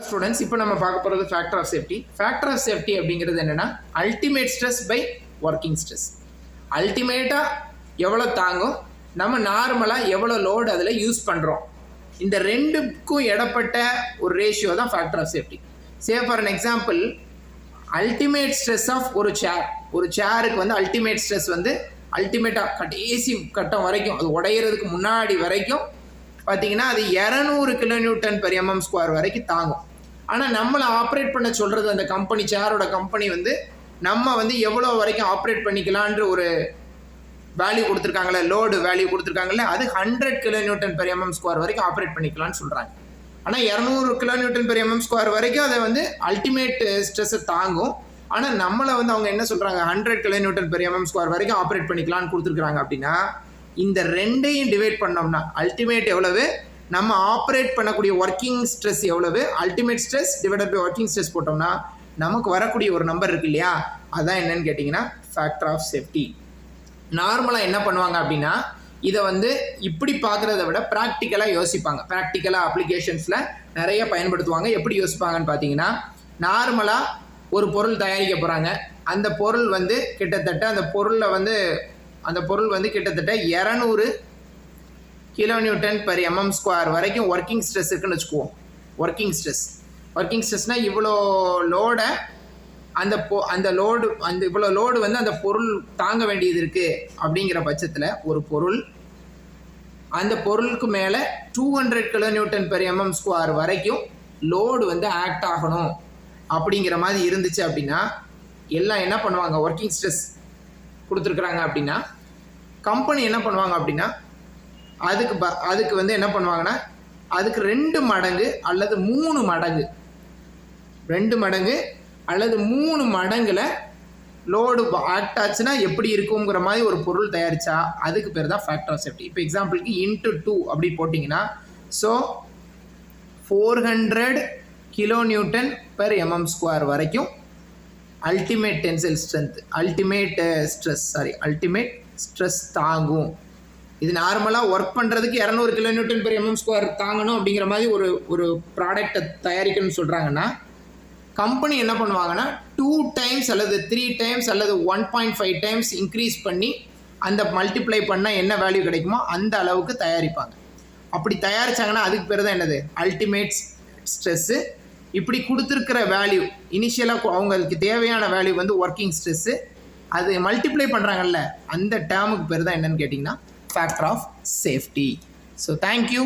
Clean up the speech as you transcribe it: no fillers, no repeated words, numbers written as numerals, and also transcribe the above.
Students இப்போ நம்ம பார்க்க போகிறது factor of safety. Factor of safety அப்படிங்கிறது என்னென்னா ultimate stress by working stress. அல்டிமேட்டாக எவ்வளோ தாங்கும், நம்ம நார்மலாக எவ்வளோ லோடு அதில் யூஸ் பண்ணுறோம், இந்த ரெண்டுக்கும் இடப்பட்ட ஒரு ரேஷியோ தான் factor of safety. Say for an example, ultimate stress of ஒரு சேருக்கு வந்து அல்டிமேட் ஸ்ட்ரெஸ் வந்து அல்டிமேட்டாக கடைசி கட்டம் வரைக்கும், அது உடையிறதுக்கு முன்னாடி வரைக்கும் பார்த்தீங்கன்னா அது 200 kN/mm² வரைக்கும் தாங்கும். ஆனால் நம்மளை ஆப்ரேட் பண்ண சொல்கிறது அந்த கம்பெனி, சேரோட கம்பெனி வந்து நம்ம வந்து எவ்வளோ வரைக்கும் ஆப்ரேட் பண்ணிக்கலான்ற ஒரு வேல்யூ கொடுத்துருக்காங்களே, லோடு வேல்யூ கொடுத்துருக்காங்களே, அது 100 kN/mm² வரைக்கும் ஆப்ரேட் பண்ணிக்கலாம்னு சொல்கிறாங்க. ஆனால் 200 kN/mm² வரைக்கும் அதை வந்து அல்டிமேட் ஸ்ட்ரெஸ்ஸை தாங்கும். ஆனால் நம்மளை வந்து அவங்க என்ன சொல்கிறாங்க, 100 kN/mm² வரைக்கும் ஆப்ரேட் பண்ணிக்கலான்னு கொடுத்துருக்குறாங்க. அப்படின்னா இந்த ரெண்டையும் டிவைட் பண்ணோம்னா அல்டிமேட் எவ்வளவு, நம்ம ஆப்ரேட் பண்ணக்கூடிய ஒர்க்கிங் ஸ்ட்ரெஸ் எவ்வளவு, ultimate stress divided by working stress போட்டோம்னா நமக்கு வரக்கூடிய ஒரு நம்பர் இருக்கு இல்லையா, அதான் என்னன்னு கேட்டிங்கன்னா ஃபேக்டர் ஆஃப் சேஃப்டி. நார்மலாக என்ன பண்ணுவாங்க அப்படின்னா இதை வந்து இப்படி பார்க்குறத விட ப்ராக்டிக்கலாக யோசிப்பாங்க. ப்ராக்டிக்கலாக அப்ளிகேஷன்ஸில் நிறைய பயன்படுத்துவாங்க. எப்படி யோசிப்பாங்கன்னு பார்த்தீங்கன்னா, நார்மலாக ஒரு பொருள் தயாரிக்க போகிறாங்க. அந்த பொருள் வந்து கிட்டத்தட்ட அந்த பொருள் வந்து கிட்டத்தட்ட 200 kN/mm² வரைக்கும் ஒர்க்கிங் ஸ்ட்ரெஸ் இருக்குன்னு வச்சுக்குவோம். ஒர்க்கிங் ஸ்ட்ரெஸ்னால் இவ்வளோ லோடை இவ்வளோ லோடு வந்து அந்த பொருள் தாங்க வேண்டியது இருக்குது. அப்படிங்கிற பட்சத்தில் ஒரு பொருள் அந்த பொருளுக்கு மேலே 200 kN/mm² வரைக்கும் லோடு வந்து ஆக்ட் ஆகணும் அப்படிங்கிற மாதிரி இருந்துச்சு அப்படின்னா எல்லாம் என்ன பண்ணுவாங்க, ஒர்க்கிங் ஸ்ட்ரெஸ் கொடுத்துருக்குறாங்க அப்படின்னா கம்பெனி என்ன பண்ணுவாங்க அப்படின்னா அதுக்கு வந்து என்ன பண்ணுவாங்கன்னா அதுக்கு 2 மடங்கு அல்லது 3 மடங்கு 2 மடங்கு அல்லது 3 மடங்குல லோடு ஆக்ட் ஆச்சுன்னா எப்படி இருக்குங்கிற மாதிரி ஒரு பொருள் தயாரிச்சா அதுக்கு பேர் தான் ஃபேக்டர் ஆஃப் சேஃப்டி. இப்போ எக்ஸாம்பிளுக்கு × 2 அப்படி போட்டிங்கன்னா, ஸோ 400 kN/mm² வரைக்கும் ultimate tensile strength, ultimate stress தாங்கும். இது நார்மலாக ஒர்க் பண்ணுறதுக்கு 200 kN/mm² தாங்கணும் அப்படிங்கிற மாதிரி ஒரு ப்ராடக்டை தயாரிக்கணும்னு சொல்கிறாங்கன்னா கம்பெனி என்ன பண்ணுவாங்கன்னா 2 டைம்ஸ் அல்லது 3 டைம்ஸ் அல்லது 1.5 டைம்ஸ் இன்க்ரீஸ் பண்ணி அந்த மல்டிப்ளை பண்ணால் என்ன வேல்யூ கிடைக்குமோ அந்த அளவுக்கு தயாரிப்பாங்க. அப்படி தயாரித்தாங்கன்னா அதுக்கு பேர் தான் என்னது, அல்டிமேட் ஸ்ட்ரெஸ்ஸு. இப்படி கொடுத்துருக்கிற வேல்யூ இனிஷியலாக அவங்களுக்கு தேவையான வேல்யூ வந்து ஒர்க்கிங் ஸ்ட்ரெஸ்ஸு, அது மல்டிப்ளை பண்ணுறாங்கல்ல அந்த டேர்முக்கு பேர் தான் என்னன்னு கேட்டிங்கன்னா factor of safety. So thank you.